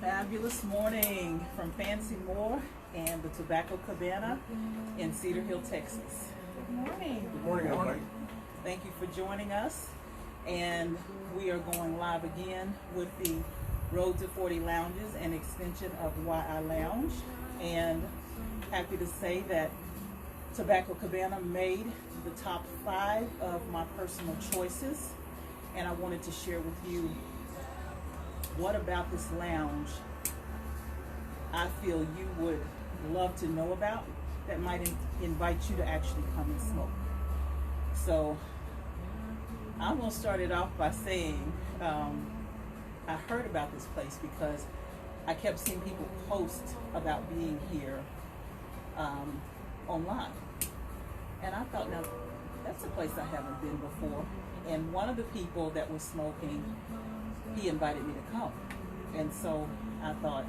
Fabulous morning from Fancie Moore and the Tobacco Cabana in Cedar Hill, Texas. Good morning. Good morning, everybody. Thank you for joining us. And we are going live again with the Road to 40 Lounges, an extension of Why I Lounge. And happy to say that Tobacco Cabana made the top 5 of my personal choices. And I wanted to share with you what about this lounge I feel you would love to know about that might invite you to actually come and smoke. So I'm going to start it off by saying I heard about this place because I kept seeing people post about being here online. And I thought, now, that's a place I haven't been before. And one of the people that was smoking, he invited me to come. And so I thought,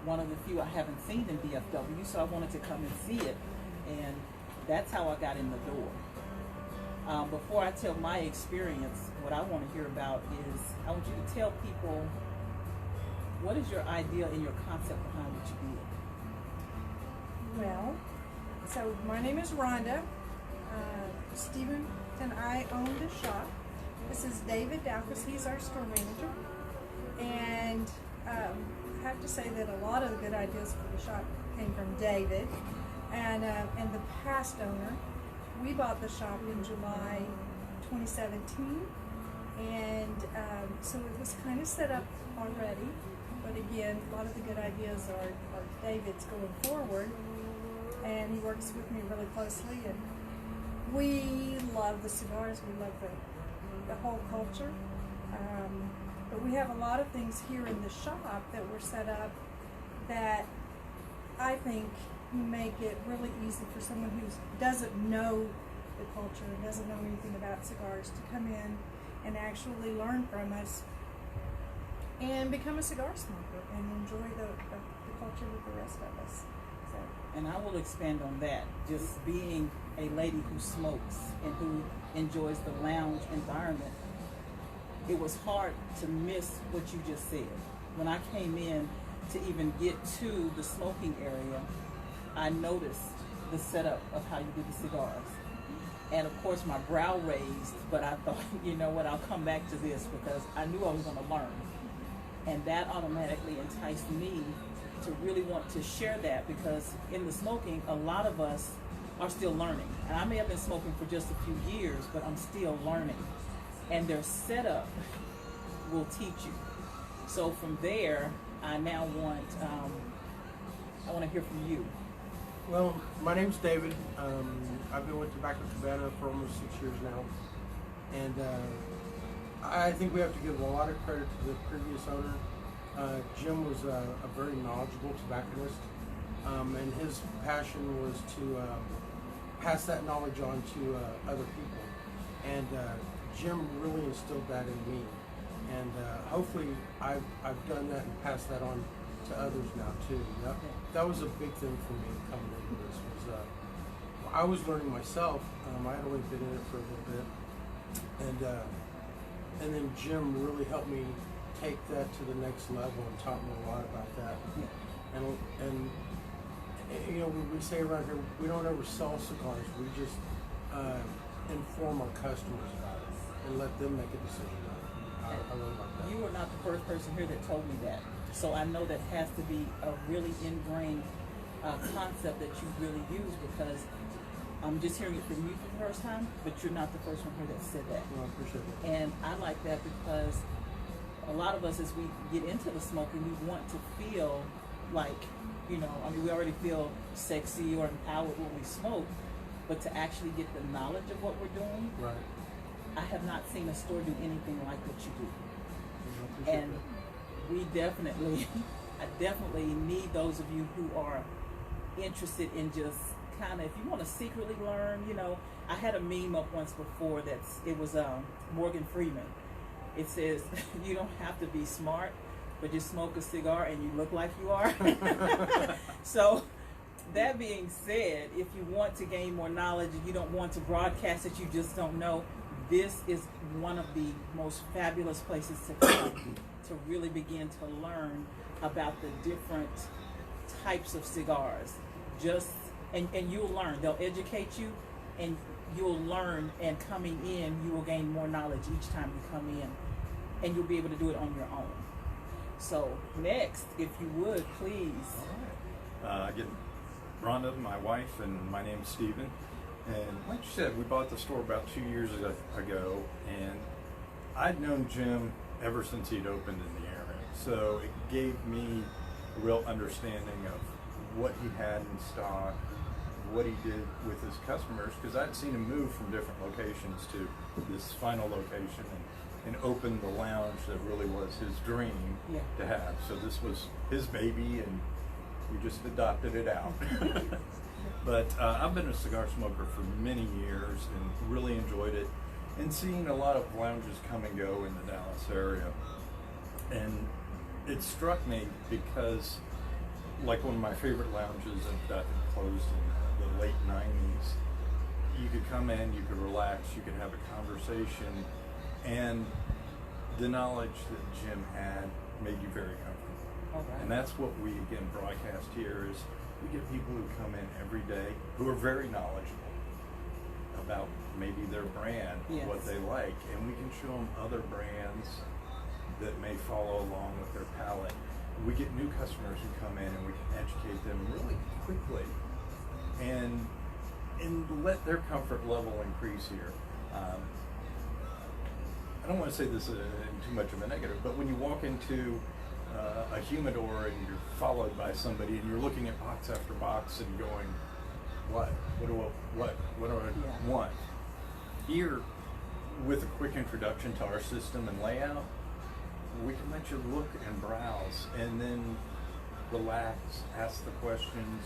one of the few I haven't seen in DFW, so I wanted to come and see it. And that's how I got in the door. Before I tell my experience, what I want to hear about is, I want you to tell people, what is your idea and your concept behind what you did? Well, so my name is Rhonda. Stephen and I own the shop. This is David Dalkus. He's our store manager. And I have to say that a lot of the good ideas for the shop came from David and the past owner. We bought the shop in July 2017, and so it was kind of set up already. But again, a lot of the good ideas are David's going forward, and he works with me really closely. And we love the cigars. We love the whole culture. But we have a lot of things here in the shop that were set up that I think make it really easy for someone who doesn't know the culture and doesn't know anything about cigars to come in and actually learn from us and become a cigar smoker and enjoy the culture with the rest of us. So. And I will expand on that. Just being a lady who smokes and who enjoys the lounge environment, it was hard to miss what you just said. When I came in to even get to the smoking area, I noticed the setup of how you did the cigars. And of course my brow raised, but I thought, you know what, I'll come back to this because I knew I was going to learn. And that automatically enticed me to really want to share that, because in the smoking, a lot of us are still learning. And I may have been smoking for just a few years, but I'm still learning. And their setup will teach you. So from there, I now want, I want to hear from you. Well, my name's David. I've been with Tobacco Cabana for almost 6 years now. And I think we have to give a lot of credit to the previous owner. Jim was a very knowledgeable tobacconist. And his passion was to pass that knowledge on to other people. And Jim really instilled that in me. And hopefully I've done that and passed that on to others now too. That was a big thing for me coming into this. Was I was learning myself. I had only been in it for a little bit, and then Jim really helped me take that to the next level and taught me a lot about that. And you know, we say around here, we don't ever sell cigars. We just inform our customers about it and let them make a decision. I really like that. You were not the first person here that told me that. So I know that has to be a really ingrained concept that you really use, because I'm just hearing it from you for the first time, but you're not the first one here that said that. Well, I appreciate it. And I like that because a lot of us, as we get into the smoking, we want to feel like, you know, I mean, we already feel sexy or empowered when we smoke, but to actually get the knowledge of what we're doing, Right. I have not seen a store do anything like what you do. I appreciate And that. we definitely, I definitely need those of you who are interested in just kind of, if you want to secretly learn, you know, I had a meme up once before it was Morgan Freeman. It says, you don't have to be smart, but just smoke a cigar and you look like you are. So that being said, if you want to gain more knowledge and you don't want to broadcast that you just don't know, this is one of the most fabulous places to come to really begin to learn about the different types of cigars. And you'll learn. They'll educate you, and you'll learn. And coming in, you will gain more knowledge each time you come in, and you'll be able to do it on your own. So next, if you would, please. All right. Again, Rhonda, my wife, and my name's Stephen. And like you said, we bought the store about 2 years ago, and I'd known Jim ever since he'd opened in the area. So it gave me a real understanding of what he had in stock, what he did with his customers, because I'd seen him move from different locations to this final location and open the lounge that really was his dream to have. So this was his baby, and we just adopted it out. But I've been a cigar smoker for many years and really enjoyed it, and seeing a lot of lounges come and go in the Dallas area. And it struck me because, like, one of my favorite lounges that closed in the late 90s, you could come in, you could relax, you could have a conversation, and the knowledge that Jim had made you very comfortable. Okay. And that's what we, again, broadcast here is we get people who come in every day who are very knowledgeable about maybe their brand, what they like, and we can show them other brands that may follow along with their palate. We get new customers who come in, and we can educate them really quickly and let their comfort level increase here. I don't want to say this in too much of a negative, but when you walk into a humidor and you're followed by somebody and you're looking at box after box and going, what do I want? Here, with a quick introduction to our system and layout, we can let you look and browse and then relax, ask the questions,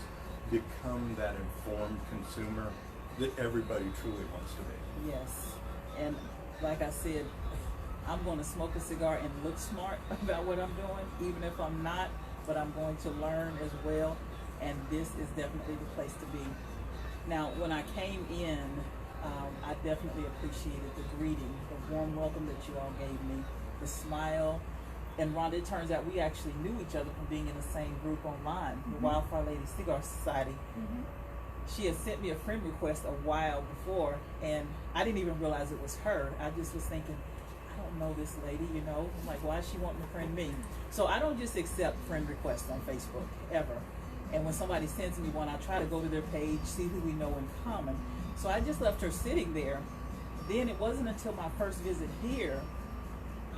become that informed consumer that everybody truly wants to be. Yes, and like I said, I'm going to smoke a cigar and look smart about what I'm doing, even if I'm not, but I'm going to learn as well, and this is definitely the place to be. Now, when I came in, I definitely appreciated the greeting, the warm welcome that you all gave me, the smile. And Rhonda, it turns out we actually knew each other from being in the same group online, the Wildfire Lady Cigar Society. She had sent me a friend request a while before, and I didn't even realize it was her. I just was thinking, I don't know this lady, you know. I'm like, why is she wanting to friend me? So I don't just accept friend requests on Facebook, ever. And when somebody sends me one, I try to go to their page, see who we know in common. So I just left her sitting there. Then it wasn't until my first visit here,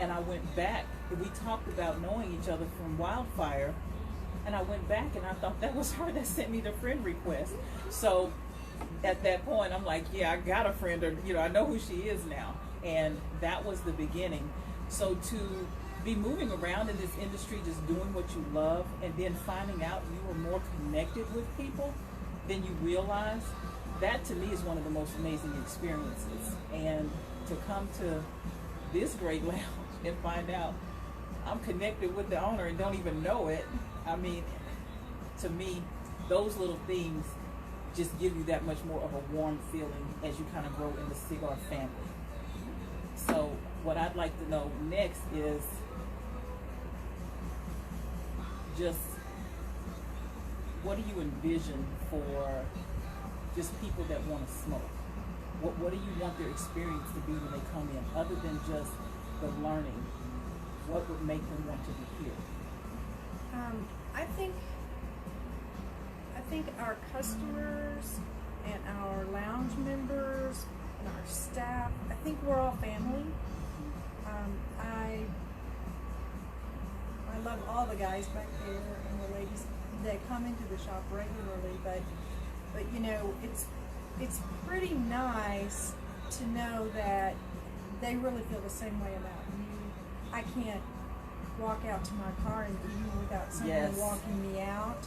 and I went back, we talked about knowing each other from Wildfire, and I went back and I thought that was her that sent me the friend request. So at that point, I'm like, yeah, I got a friend, or, you know, I know who she is now. And that was the beginning. So to be moving around in this industry, just doing what you love, and then finding out you are more connected with people than you realize, that to me is one of the most amazing experiences. And to come to this great lounge and find out I'm connected with the owner and don't even know it, I mean, to me, those little things just give you that much more of a warm feeling as you kind of grow in the cigar family. So what I'd like to know next is just what do you envision for just people that want to smoke? What do you want their experience to be when they come in, other than just the learning? What would make them want to be here? I think our customers and our lounge members and our staff, I think we're all family. I love all the guys back there and the ladies that come into the shop regularly, but you know, it's pretty nice to know that they really feel the same way about you. I can't walk out to my car and eat without someone walking me out.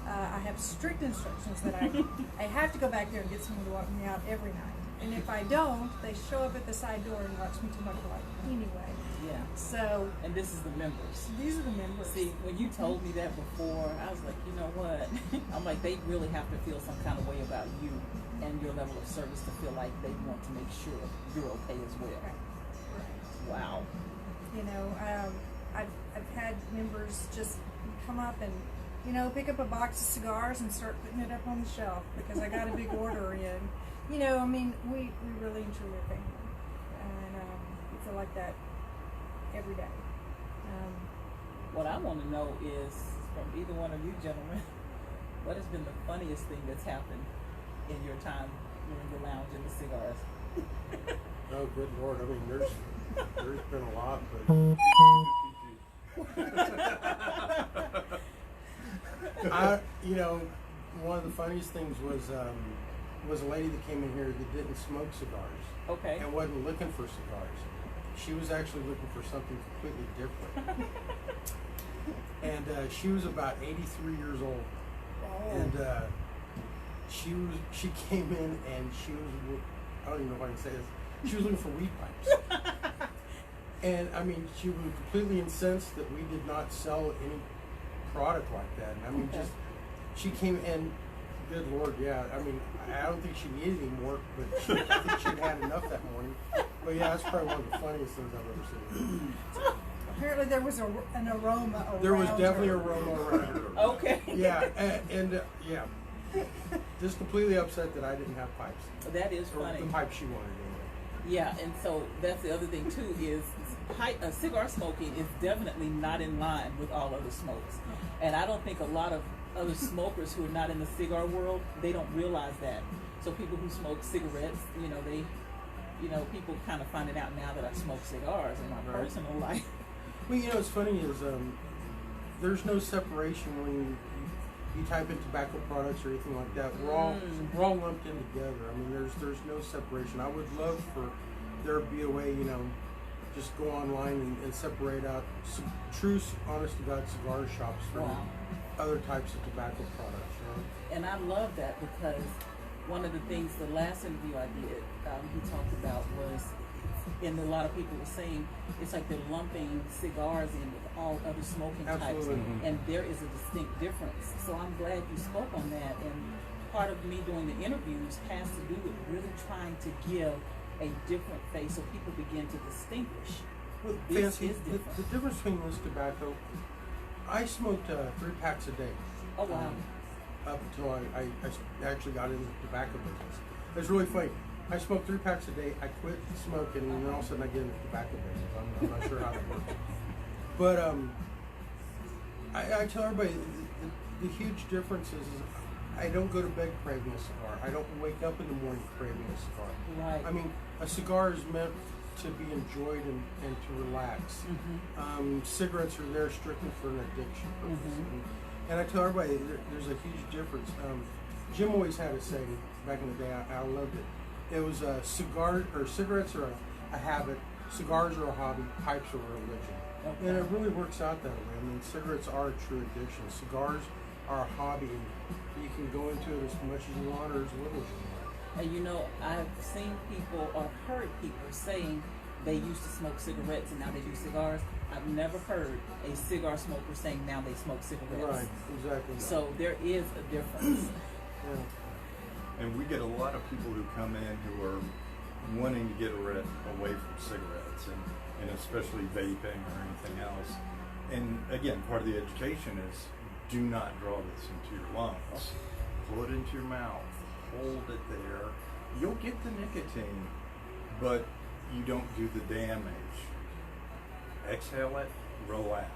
I have strict instructions that I have to go back there and get someone to walk me out every night. And if I don't, they show up at the side door and watch me till my car anyway. Yeah. So. And this is the members. These are the members. See, when you told me that before, I was like, you know what? I'm like, they really have to feel some kind of way about you and your level of service to feel like they want to make sure you're okay as well. Right. Wow. You know, I've had members just come up and, you know, pick up a box of cigars and start putting it up on the shelf because I got a big order in. You know, I mean, we really enjoy your family, and we feel like that every day. What I want to know is from either one of you gentlemen, what has been the funniest thing that's happened in your time during the lounge and the cigars? Oh, good Lord. I mean, there's been a lot, but you know, one of the funniest things was a lady that came in here that didn't smoke cigars. Okay. And wasn't looking for cigars. She was actually looking for something completely different. And she was about 83 years old. Oh. And she came in and she was, I don't even know if I can say this, she was looking for weed pipes. And I mean, she was completely incensed that we did not sell any product like that. And I mean, Okay. she came in, good Lord, yeah. I mean, I don't think she needed any more, but I think she'd had enough that morning. But yeah, that's probably one of the funniest things I've ever seen. Apparently there was an aroma around There was definitely her. a aroma around her. Okay. Yeah, and yeah, just completely upset that I didn't have pipes. That is Or funny. the pipes she wanted anyway. Yeah, and so that's the other thing too is cigar smoking is definitely not in line with all other smokes, and I don't think a lot of other smokers who are not in the cigar world, they don't realize that. So people who smoke cigarettes, people kind of find it out now that I smoke cigars in my Right. personal life. Well, you know, what's funny is there's no separation when you type in tobacco products or anything like that. We're all lumped in together. I mean, there's no separation. I would love for there to be a way, you know, just go online and separate out true, honest to God cigar shops from Wow. other types of tobacco products. You know? And I love that because one of the things, the last interview I did, he talked about was, and a lot of people were saying, it's like they're lumping cigars in with all other smoking Absolutely. types, and there is a distinct difference. So I'm glad you spoke on that, and part of me doing the interviews has to do with really trying to give a different face so people begin to distinguish. Well, This Fancie, is different. the difference between this tobacco, I smoked 3 packs a day. Oh, wow. Up until I actually got into the tobacco business. It's really funny. I smoked 3 packs a day. I quit smoking, and then all of a sudden I get into the tobacco business. I'm not sure how that works. But I tell everybody the huge difference is I don't go to bed craving a cigar. I don't wake up in the morning craving a cigar. Right. I mean, a cigar is meant to be enjoyed and to relax. Cigarettes are there strictly for an addiction purpose. And I tell everybody there's a huge difference. Jim always had a saying back in the day. I loved it. It was cigarettes are a habit, cigars are a hobby, pipes are a religion. Okay. And it really works out that way. I mean, cigarettes are a true addiction. Cigars are a hobby, and you can go into it as much as you want or as little as you want. And you know, I've seen people or heard people saying they used to smoke cigarettes and now they do cigars. I've never heard a cigar smoker saying now they smoke cigarettes. Right, exactly. So there is a difference. Yeah. And we get a lot of people who come in who are wanting to get away from cigarettes and especially vaping or anything else. And again, part of the education is do not draw this into your lungs. Pull it into your mouth. Hold it there. You'll get the nicotine, but you don't do the damage. Exhale it, relax.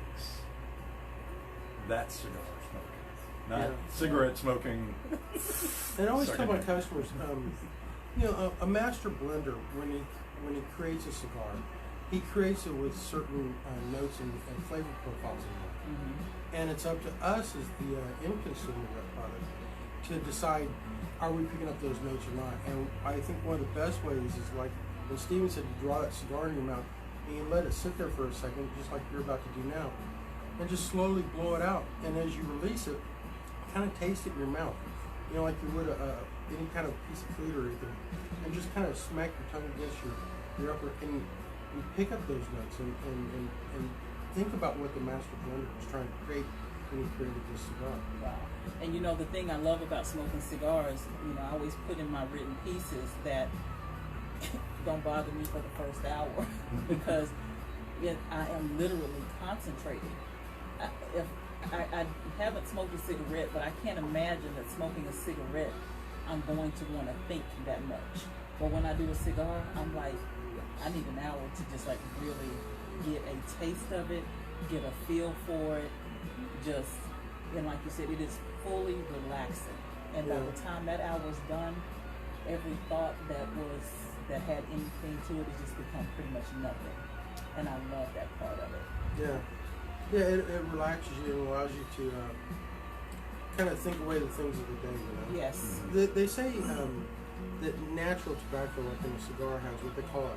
That's cigar smoking, not cigarette smoking. And I always tell my Second. customers, a master blender when he creates a cigar, he creates it with certain notes and flavor profiles in mind. And it's up to us as the end consumer of that product to decide, are we picking up those notes or not? And I think one of the best ways is like when Steven said, you draw that cigar in your mouth and you let it sit there for a second, just like you're about to do now, and just slowly blow it out. And as you release it, kind of taste it in your mouth, you know, like you would any kind of piece of food or anything, and just kind of smack your tongue against your upper, and you pick up those notes and think about what the master blender was trying to create when he created this cigar. Wow. And you know, the thing I love about smoking cigars, you know, I always put in my written pieces that don't bother me for the first hour because, I am literally concentrating. If I haven't smoked a cigarette, but I can't imagine that smoking a cigarette, I'm going to want to think that much. But when I do a cigar, I'm like, I need an hour to just like really get a taste of it, get a feel for it, and like you said, it is fully relaxing. And by the time that hour's done, every thought that had anything to it has just become pretty much nothing. And I love that part of it. Yeah, it relaxes you and allows you to kind of think away the things of the day, you know? Yes. They say that natural tobacco, like in a cigar, has what they call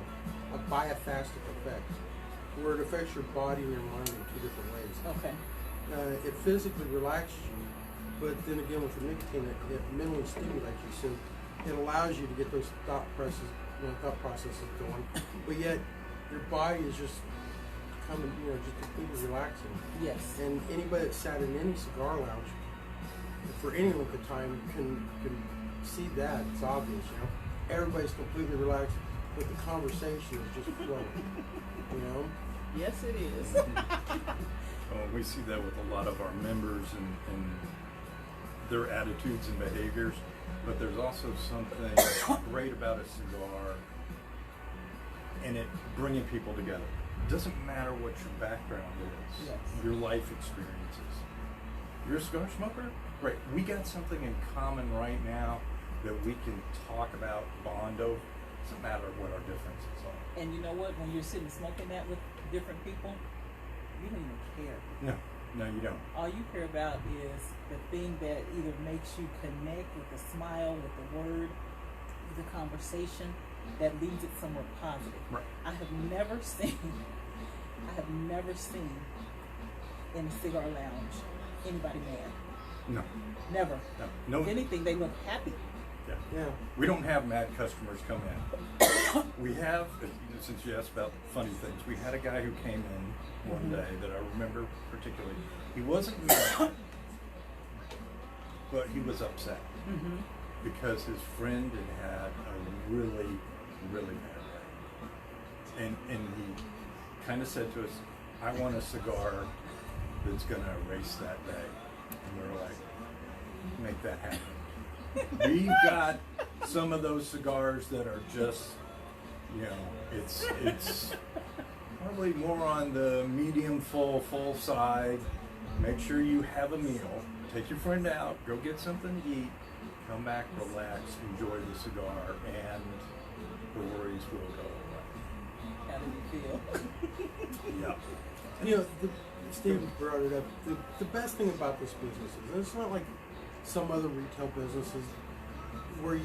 a biphastic effect, where it affects your body and your mind in two different ways. Okay. It physically relaxes you, but then again with the nicotine, it mentally stimulates you, so it allows you to get those thought processes going, but yet your body is just coming, just completely relaxing. Yes. And anybody that's sat in any cigar lounge for any length of time can see that. It's obvious, Everybody's completely relaxed, but the conversation is just flowing, Yes, it is. We see that with a lot of our members and their attitudes and behaviors, but there's also something great about a cigar and it bringing people together. It doesn't matter what your background is, Yes. your life experiences. You're a cigar smoker? Great. We got something in common right now that we can talk about, bond over. It doesn't matter what our differences are. And you know what? When you're sitting smoking that with different people, you don't even care. No, you don't. All you care about is the thing that either makes you connect with the smile, with the word, with the conversation, that leads it somewhere positive. Right. I have never seen in a cigar lounge anybody mad. No. Never. No. If anything, they look happy. Yeah. We don't have mad customers come in. We have, since you asked about funny things, we had a guy who came in one day that I remember particularly. He wasn't mad, but he was upset because his friend had a really, really bad day. And he kind of said to us, I want a cigar that's going to erase that day. And we were like, make that happen. We've got some of those cigars that are just, it's probably more on the medium full side. Make sure you have a meal. Take your friend out, go get something to eat, come back, relax, enjoy the cigar, and the worries will go away. How do you feel? Yeah. Steve brought it up. The best thing about this business is it's not like some other retail businesses where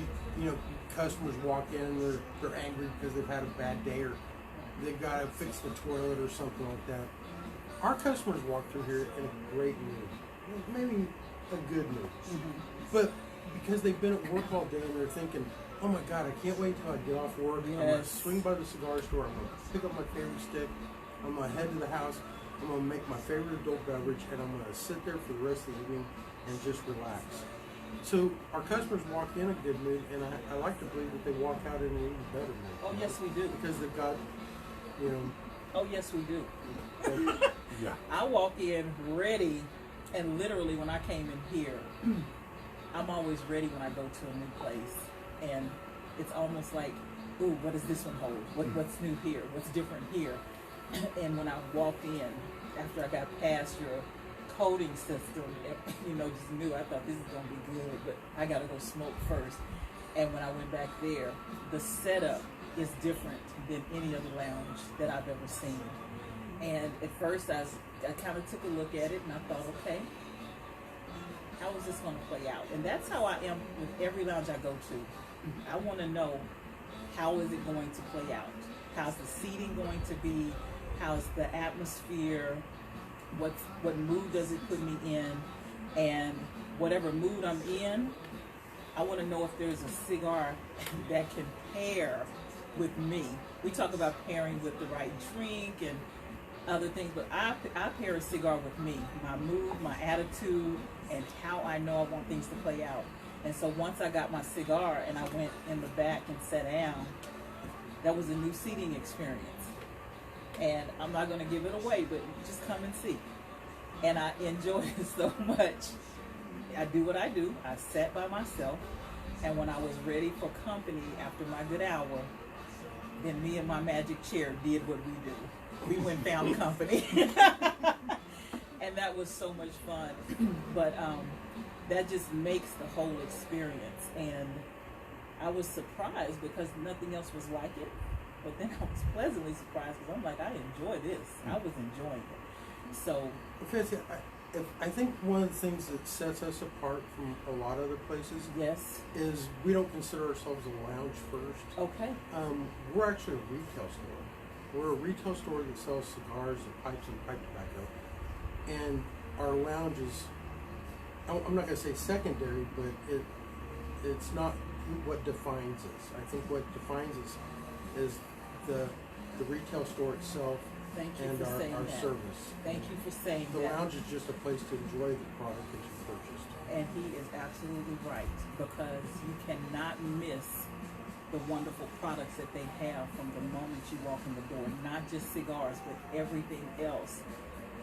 customers walk in and they're angry because they've had a bad day or they've got to fix the toilet or something like that. Our customers walk through here in a great mood, maybe a good mood, but because they've been at work all day and they're thinking, oh my God, I can't wait till I get off work. I'm going to swing by the cigar store, I'm going to pick up my favorite stick, I'm going to head to the house, I'm going to make my favorite adult beverage, and I'm going to sit there for the rest of the evening and just relax. So our customers walk in a good mood, and I like to believe that they walk out in an even better mood. Oh, yes, we do. Because they've got, Oh, yes, we do. Yeah. I walk in ready, and literally when I came in here, I'm always ready when I go to a new place. And it's almost like, ooh, what does this one hold? What's new here? What's different here? And when I walked in, after I got past your coding system, just knew, I thought this is going to be good, but I got to go smoke first. And when I went back there, the setup is different than any other lounge that I've ever seen. And at first I kind of took a look at it and I thought, okay, how is this going to play out? And that's how I am with every lounge I go to. I want to know, how is it going to play out? How's the seating going to be? How's the atmosphere? What mood does it put me in? And whatever mood I'm in, I want to know if there's a cigar that can pair with me. We talk about pairing with the right drink and other things, but I pair a cigar with me, my mood, my attitude, and how I know I want things to play out. And so once I got my cigar and I went in the back and sat down, that was a new seating experience. And I'm not going to give it away, but just come and see. And I enjoy it so much. I do what I do. I sat by myself, and when I was ready for company after my good hour, then me and my magic chair did what we do. We went and found company. And that was so much fun. But that just makes the whole experience. And I was surprised because nothing else was like it. But then I was pleasantly surprised because I'm like, I enjoy this. I was enjoying it. So, Fancie, I think one of the things that sets us apart from a lot of other places, yes, is we don't consider ourselves a lounge first. okay, We're actually a retail store. We're a retail store that sells cigars and pipes and pipe tobacco. And our lounge is, I'm not going to say secondary, but it's not what defines us. I think what defines us is the retail store itself. Thank you and for saying our that. service. Thank you for saying The that. lounge is just a place to enjoy the product that you purchased. And he is absolutely right, because you cannot miss the wonderful products that they have from the moment you walk in the door. Not just cigars, but everything else.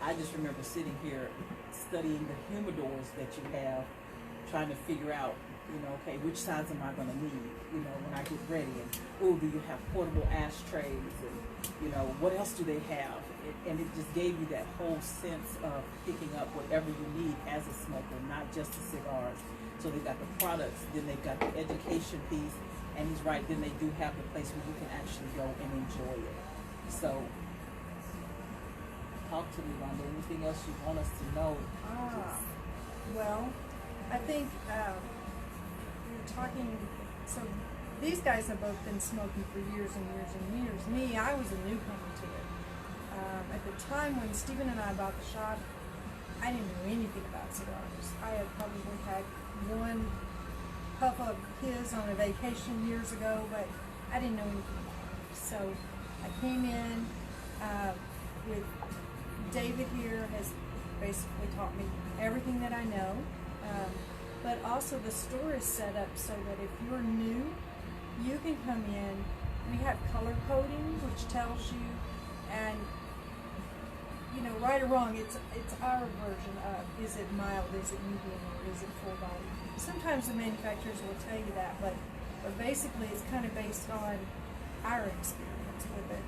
I just remember sitting here studying the humidors that you have, trying to figure out, okay, which size am I going to need, when I get ready. And, do you have portable ashtrays? And, what else do they have? And it just gave you that whole sense of picking up whatever you need as a smoker, not just the cigars. So they've got the products, then they've got the education piece, and he's right, then they do have the place where you can actually go and enjoy it. So, talk to me, Rhonda. Anything else you want us to know? Well, I think you're talking, so these guys have both been smoking for years and years and years. Me, I was a newcomer to it. At the time when Stephen and I bought the shop, I didn't know anything about cigars. I had probably had one puff of his on a vacation years ago, but I didn't know anything about it. So I came in with David here has basically taught me everything that I know. But also the store is set up so that if you're new, you can come in. We have color coding, which tells you, and right or wrong, it's our version of, is it mild, is it medium, or is it full body. Sometimes the manufacturers will tell you that, but basically it's kind of based on our experience with it,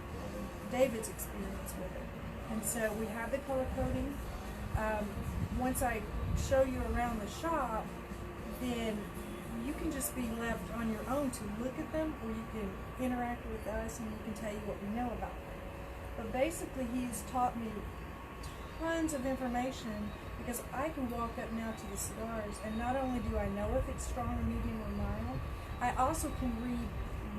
David's experience with it. And so we have the color coding. Once I show you around the shop, then you can just be left on your own to look at them, or you can interact with us and we can tell you what we know about them. But basically he's taught me tons of information, because I can walk up now to the cigars, and not only do I know if it's strong or medium or mild, I also can read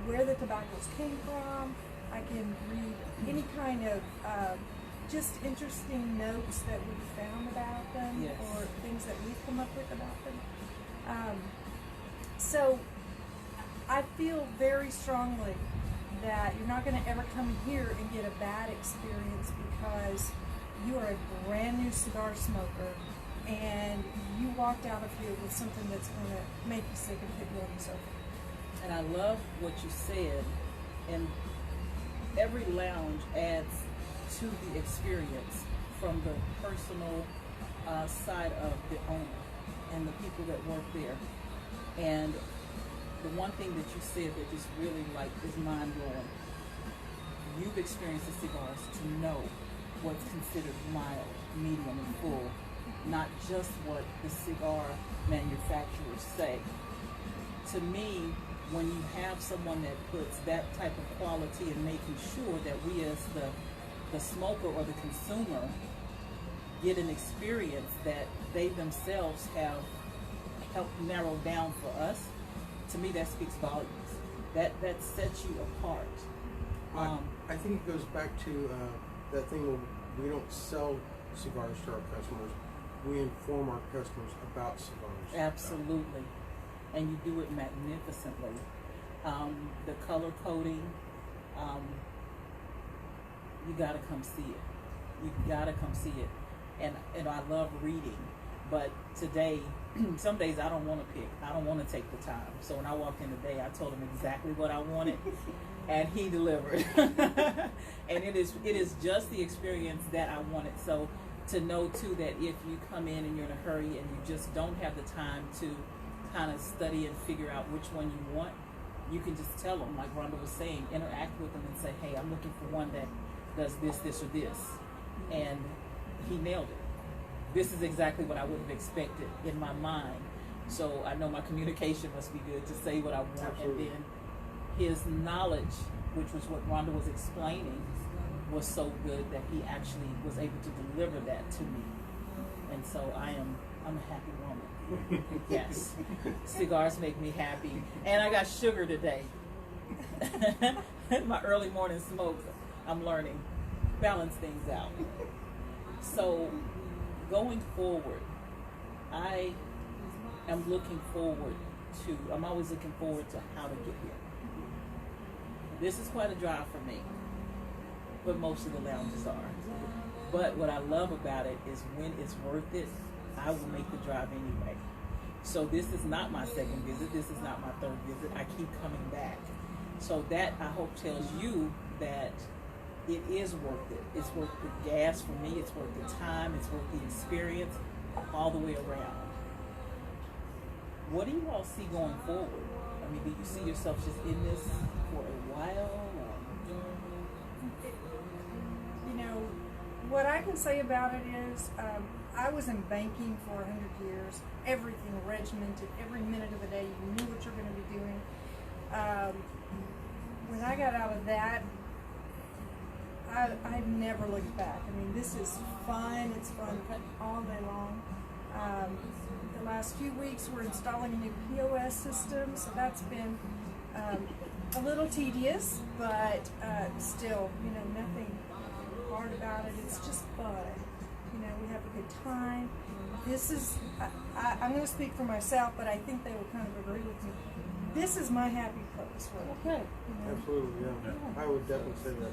where the tobaccos came from. I can read any kind of just interesting notes that we found about them, yes, or things that we've come up with about them. So I feel very strongly that you're not going to ever come here and get a bad experience because you are a brand new cigar smoker and you walked out of here with something that's going to make you sick and put you on the sofa. And I love what you said, and every lounge adds to the experience from the personal side of the owner and the people that work there. And the one thing that you said that just really is mind-blowing, you've experienced the cigars to know what's considered mild, medium, and full, not just what the cigar manufacturers say. To me, when you have someone that puts that type of quality in making sure that we as the smoker or the consumer get an experience that they themselves have helped narrow down for us, to me that speaks volumes. That sets you apart. I think it goes back to that thing where we don't sell cigars to our customers. We inform our customers about cigars. Absolutely. And you do it magnificently. The color coding, you gotta come see it. You gotta come see it. And I love reading, but today, some days I don't want to pick. I don't want to take the time. So when I walked in today, I told them exactly what I wanted. and he delivered. And it is just the experience that I wanted. So to know too that if you come in and you're in a hurry and you just don't have the time to kind of study and figure out which one you want, you can just tell them, like Rhonda was saying, interact with them and say, hey, I'm looking for one that does this, this, or this. And he nailed it. This is exactly what I would have expected in my mind. So I know my communication must be good to say what I want. Absolutely. And then his knowledge, which was what Rhonda was explaining, was so good that he actually was able to deliver that to me. And so I'm a happy woman. Yes. Cigars make me happy. And I got sugar today. My early morning smoke, I'm learning. Balance things out. So going forward, I am looking forward to, I'm always looking forward to how to get here. This is quite a drive for me, but most of the lounges are. But what I love about it is when it's worth it, I will make the drive anyway. So this is not my second visit. This is not my third visit. I keep coming back. So that, I hope, tells you that it is worth it. It's worth the gas for me. It's worth the time. It's worth the experience all the way around. What do you all see going forward? I mean, do you see yourself just in this for a while? You know, what I can say about it is, I was in banking for 100 years. Everything regimented, every minute of the day, you knew what you're going to be doing. When I got out of that, I've never looked back. I mean, this is fun. It's fun all day long. The last few weeks, we're installing a new POS system, so that's been a little tedious, but still, you know, nothing hard about it. It's just fun. You know, we have a good time. This is, I'm going to speak for myself, but I think they will kind of agree with me. This is my happy place. Okay. You know? Absolutely, yeah. I would definitely say that.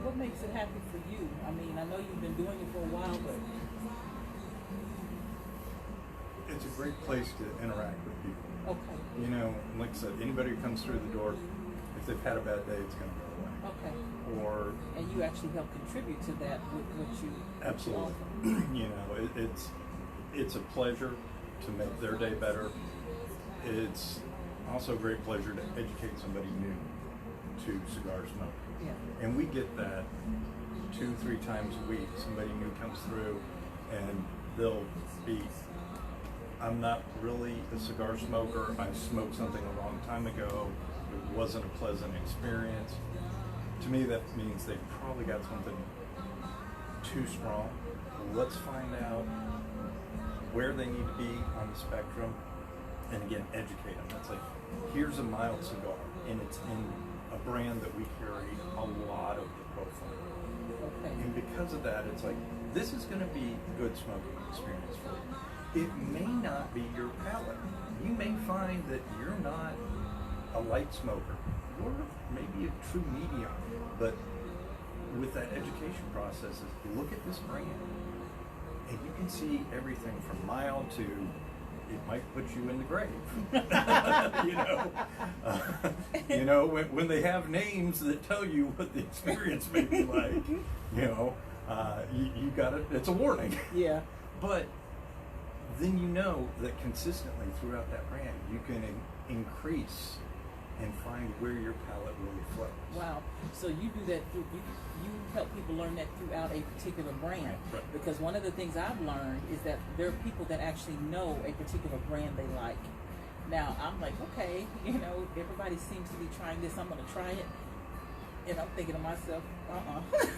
What makes it happy for you? I mean, I know you've been doing it for a while, but It's a great place to interact with people. okay. You know, like I said, anybody who comes through the door, if they've had a bad day, it's going to go away. Okay. Or And you actually help contribute to that with what you absolutely, offer. you know, it's a pleasure to make their day better. It's also a great pleasure to educate somebody new to cigar smoke. Yeah. And we get that 2-3 times a week. Somebody new comes through and they'll be, I'm not really a cigar smoker. I smoked something a long time ago. It wasn't a pleasant experience. To me, that means they probably got something too strong. Let's find out where they need to be on the spectrum, and again, educate them. That's like, here's a mild cigar, and it's in a brand that we carry a lot of the profile. Okay. And because of that, it's like, this is going to be a good smoking experience for you. It may not be your palate. You may find that you're not a light smoker. You're maybe a true medium. But with that education process, is look at this brand, and you can see everything from mild to it might put you in the grave. You know, when they have names that tell you what the experience may be like, you know, you got it. It's a warning. Yeah. But then you know that consistently throughout that brand, you can increase and find where your palate really flows. Wow. So you do that through, you help people learn that throughout a particular brand. Right. Because one of the things I've learned is that there are people that actually know a particular brand they like. Now, I'm like, okay, you know, everybody seems to be trying this, I'm going to try it. And I'm thinking to myself,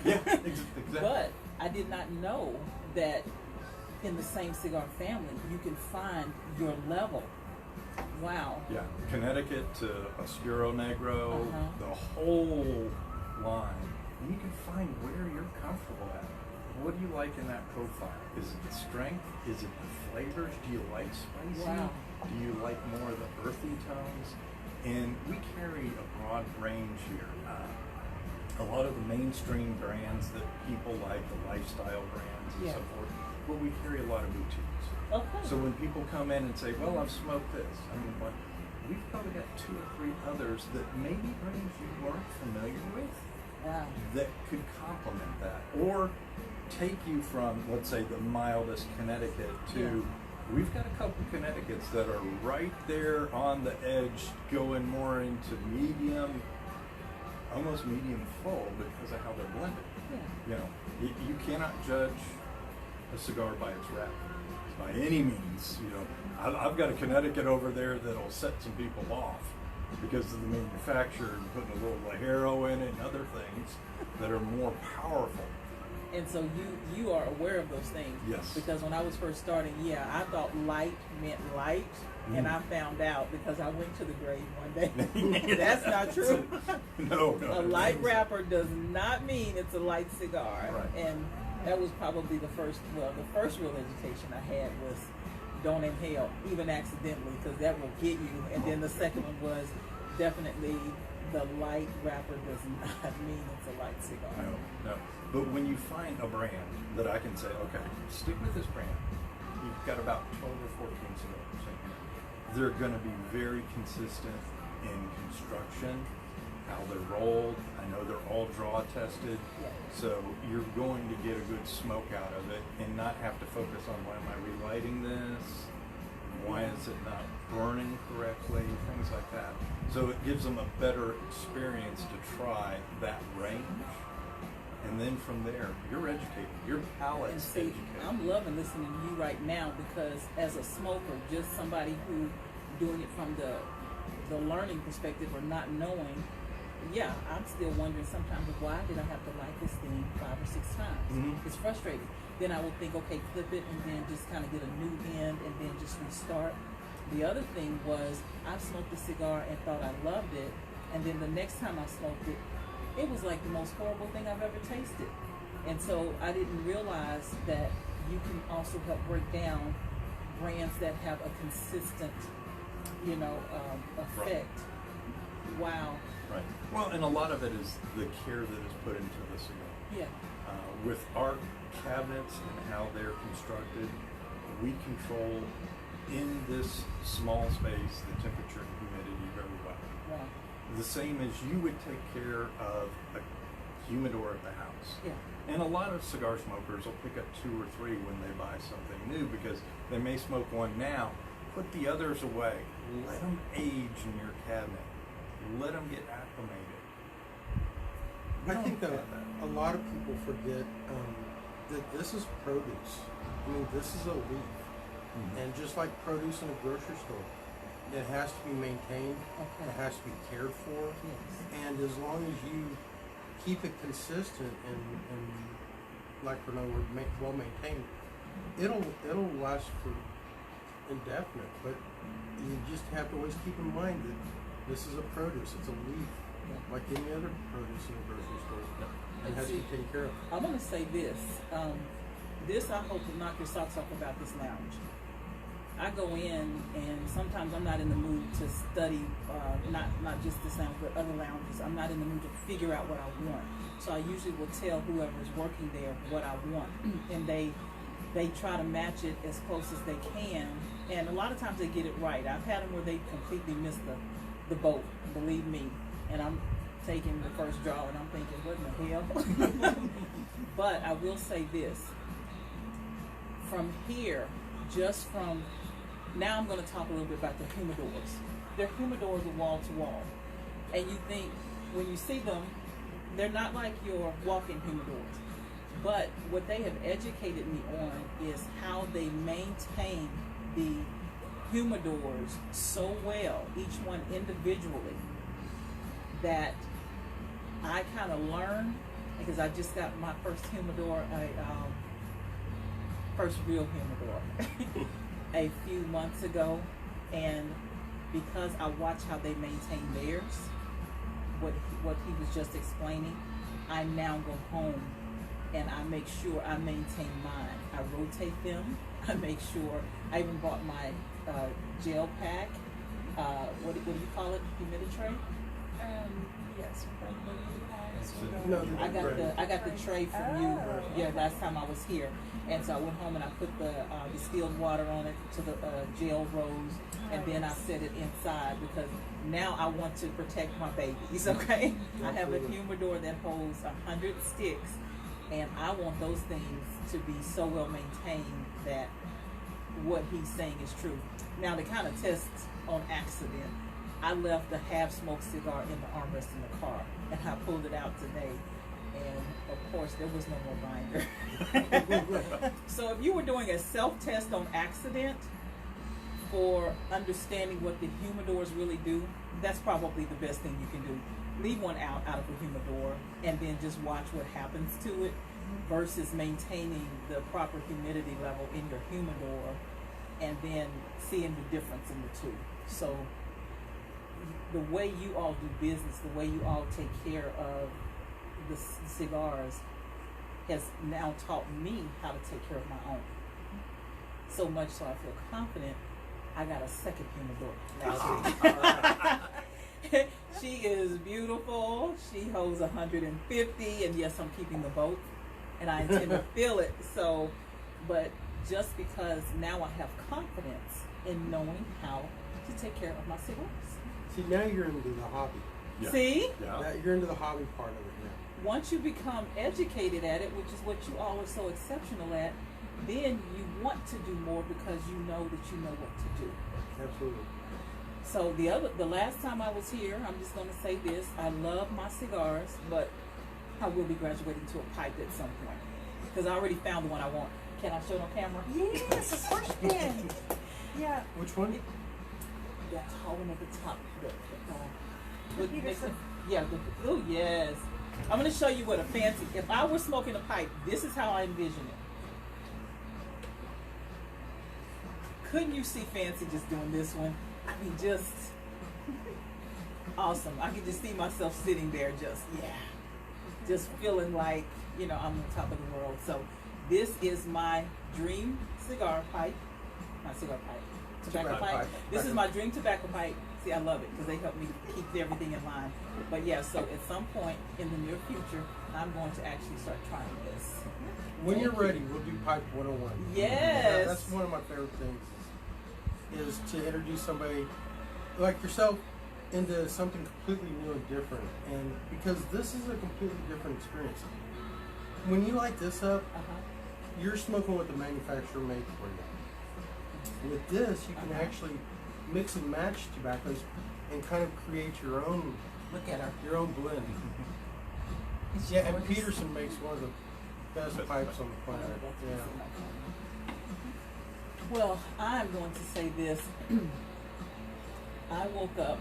Yeah, exactly. But I did not know that in the same cigar family, you can find your level. Wow. Yeah, Connecticut to Oscuro Negro, the whole line. And you can find where you're comfortable at. What do you like in that profile? Is it the strength? Is it the flavors? Do you like spicy? Wow. Do you like more of the earthy tones? And we carry a broad range here. A lot of the mainstream brands that people like, the lifestyle brands and Yeah. so forth, but we carry a lot of boutiques. Okay. So when people come in and say, well, I've smoked this, I mean, what, we've probably got 2 or 3 others that maybe brands you weren't familiar with Yeah. that could complement that, or take you from, let's say, the mildest Connecticut to, we've got a couple Connecticut's that are right there on the edge, going more into medium, almost medium full because of how they're blended. Yeah. You know, you cannot judge a cigar by its wrapper by any means. You know, I've got a Connecticut over there that'll set some people off because of the manufacturer and putting a little Lajero in it and other things that are more powerful. And so you are aware of those things. Yes. Because when I was first starting, I thought light meant light, and I found out because I went to the grade one day. That's not true. No. A light wrapper does not mean it's a light cigar. Right. And that was probably the first real education I had was don't inhale, even accidentally, because that will get you. And then the second one was definitely the light wrapper does not mean it's a light cigar. No. But when you find a brand that I can say, okay, stick with this brand, you've got about 12 or 14 cigars in here. They're going to be very consistent in construction, how they're rolled. I know they're all draw tested, so you're going to get a good smoke out of it and not have to focus on why am I relighting this, why is it not burning correctly, things like that. So it gives them a better experience to try that range. And then from there, you're educated. Your palate's And see, educated. I'm loving listening to you right now because as a smoker, just somebody who doing it from the learning perspective or not knowing, I'm still wondering sometimes why did I have to light this thing 5 or 6 times? Mhm. It's frustrating. Then I will think, okay, flip it and then just kind of get a new end and then just restart. The other thing was I smoked a cigar and thought I loved it, and then the next time I smoked it, it was like the most horrible thing I've ever tasted. And so I didn't realize that you can also help break down brands that have a consistent, effect. Wow. Right. Well, and a lot of it is the care that is put into the cigar. Yeah. With our cabinets and how they're constructed, we control in this small space the temperature and humidity very well. Wow. The same as you would take care of a humidor at the house. Yeah. And a lot of cigar smokers will pick up 2 or 3 when they buy something new because they may smoke one now, put the others away, let them age in your cabinet, let them get acclimated. I think that a lot of people forget that this is produce. I mean, this is a leaf. And just like produce in a grocery store, it has to be maintained, Okay. it has to be cared for, Yes. and as long as you keep it consistent and like Renaud word, well maintained, it'll last for indefinite. But you just have to always keep in mind that this is a produce, it's a leaf, like any other produce in a grocery store, and has to be taken care of. I want to say this. This I hope will knock your socks off about this lounge. I go in and sometimes I'm not in the mood to study, not just this lounge, but other lounges. I'm not in the mood to figure out what I want. So I usually will tell whoever's working there what I want, and they try to match it as close as they can. And a lot of times they get it right. I've had them where they completely miss the boat, believe me. And I'm taking the first draw and I'm thinking, what in the hell? But I will say this. From here, now I'm going to talk a little bit about the humidors. They're humidors of wall to wall. And you think, when you see them, they're not like your walk-in humidors. But what they have educated me on is how they maintain the humidors so well, each one individually, that I kind of learned, because I just got my first humidor, first real humidor a few months ago, and because I watch how they maintain theirs, what he was just explaining, I now go home and I make sure I maintain mine. I rotate them. I make sure. I even bought my gel pack. What do you call it? Humiditrate. Yes, we've got the pies. No, I got the tray from you. Oh. Yeah, last time I was here, and so I went home and I put the distilled water on it to the gel rose, and then I set it inside because now I want to protect my babies. Okay, I have a humidor that holds 100 sticks, and I want those things to be so well maintained that what he's saying is true. Now, to kind of test on accident, I left a half-smoked cigar in the armrest in the car, and I pulled it out today, and of course there was no more binder. So if you were doing a self-test on accident for understanding what the humidors really do, that's probably the best thing you can do. Leave one out of the humidor and then just watch what happens to it versus maintaining the proper humidity level in your humidor and then seeing the difference in the two. So the way you all do business, the way you all take care of the cigars has now taught me how to take care of my own. So much so I feel confident I got a second humidor. She is beautiful. She holds 150, and yes, I'm keeping the boat, and I intend to fill it. So, but just because now I have confidence in knowing how to take care of my cigars. See, now you're into the hobby. Yeah. See? Yeah. Now you're into the hobby part of it now. Once you become educated at it, which is what you all are so exceptional at, then you want to do more because you know that you know what to do. Absolutely. So the last time I was here, I'm just going to say this: I love my cigars, but I will be graduating to a pipe at some point because I already found the one I want. Can I show it on camera? Yes, of course you can. Yeah. Which one? That tall one at the top. Peterson. Oh yes. I'm going to show you what a fancy. If I were smoking a pipe, this is how I envision it. Couldn't you see Fancie just doing this one? I mean, just awesome. I could just see myself sitting there just feeling like, I'm on top of the world. So this is my dream cigar pipe. My cigar pipe. Tobacco pipe. This is my dream tobacco pipe. See, I love it because they help me to keep everything in line. But yeah, so at some point in the near future, I'm going to actually start trying this. When you're ready, we'll do Pipe 101. Yes. Yeah, that's one of my favorite things is to introduce somebody like yourself into something completely new and different. And because this is a completely different experience. When you light this up, you're smoking what the manufacturer made for you. With this, you can actually mix and match tobaccos and kind of create your own. Look at her. Your own blend. Yeah, and Peterson makes one of the best pipes on the planet. Yeah. Well, I'm going to say this. I woke up.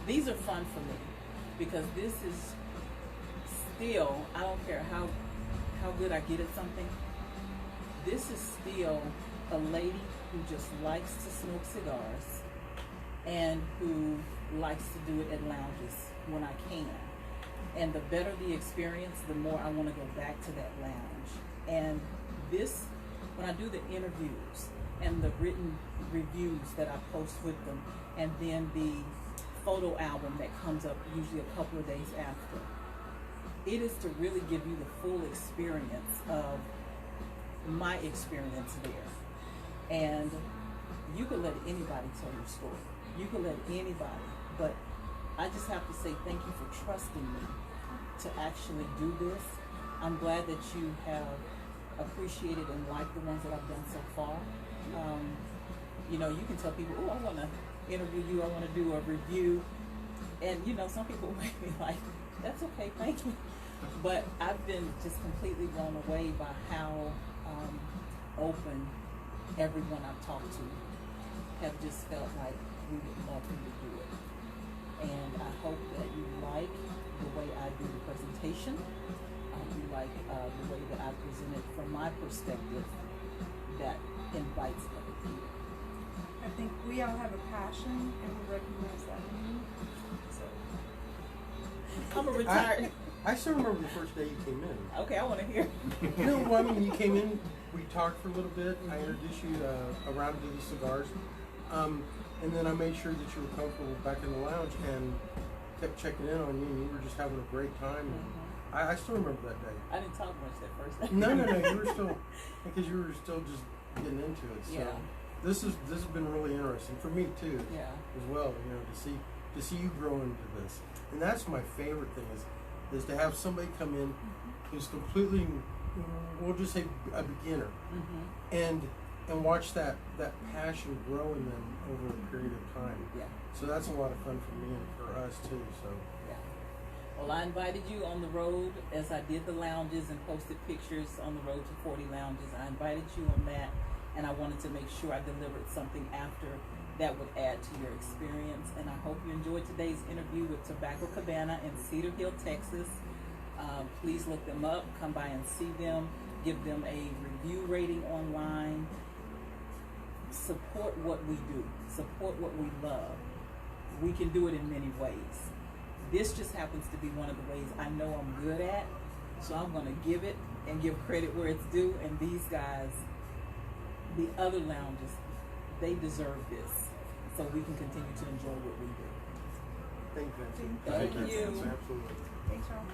These are fun for me because this is still, I don't care how good I get at something, this is still a lady who just likes to smoke cigars and who likes to do it at lounges when I can. And the better the experience, the more I want to go back to that lounge. And this, when I do the interviews and the written reviews that I post with them, and then the photo album that comes up usually a couple of days after, it is to really give you the full experience of my experience there. And you could let anybody tell your story. You could let anybody, but I just have to say thank you for trusting me to actually do this. I'm glad that you have appreciated and liked the ones that I've done so far. You can tell people, oh, I want to interview you, I want to do a review. And, some people may be like, that's okay, thank you. But I've been just completely blown away by how open everyone I've talked to have just felt like we would love you to do it. And I hope that you like the way I do the presentation. You like the way that I present it from my perspective that invites other people. I think we all have a passion and we recognize that in you. So. I'm a retired. I still remember the first day you came in. Okay, I want to hear. No, well, I mean, you came in, we talked for a little bit. I introduced you around to the cigars. And then I made sure that you were comfortable back in the lounge. And kept checking in on you, and you were just having a great time. And I still remember that day. I didn't talk much that first day. No, you were still, because you were still just getting into it. So Yeah. this has been really interesting for me too, Yeah. as well. You know, to see you grow into this, and that's my favorite thing is to have somebody come in who's completely, we'll just say a beginner, and watch that passion grow in them over a period of time. Yeah. So that's a lot of fun for me and for us too. So Yeah. Well, I invited you on the road as I did the lounges and posted pictures on the road to 40 lounges. I invited you on that, and I wanted to make sure I delivered something after that would add to your experience. And I hope you enjoyed today's interview with Tobacco Cabana in Cedar Hill, Texas. Please look them up, come by and see them, give them a review rating online. Support what we do, support what we love. We can do it in many ways. This just happens to be one of the ways I know I'm good at, so I'm going to give it and give credit where it's due. And these guys, the other lounges, they deserve this, so we can continue to enjoy what we do. thank you. Thank you. Absolutely. Thanks, y'all.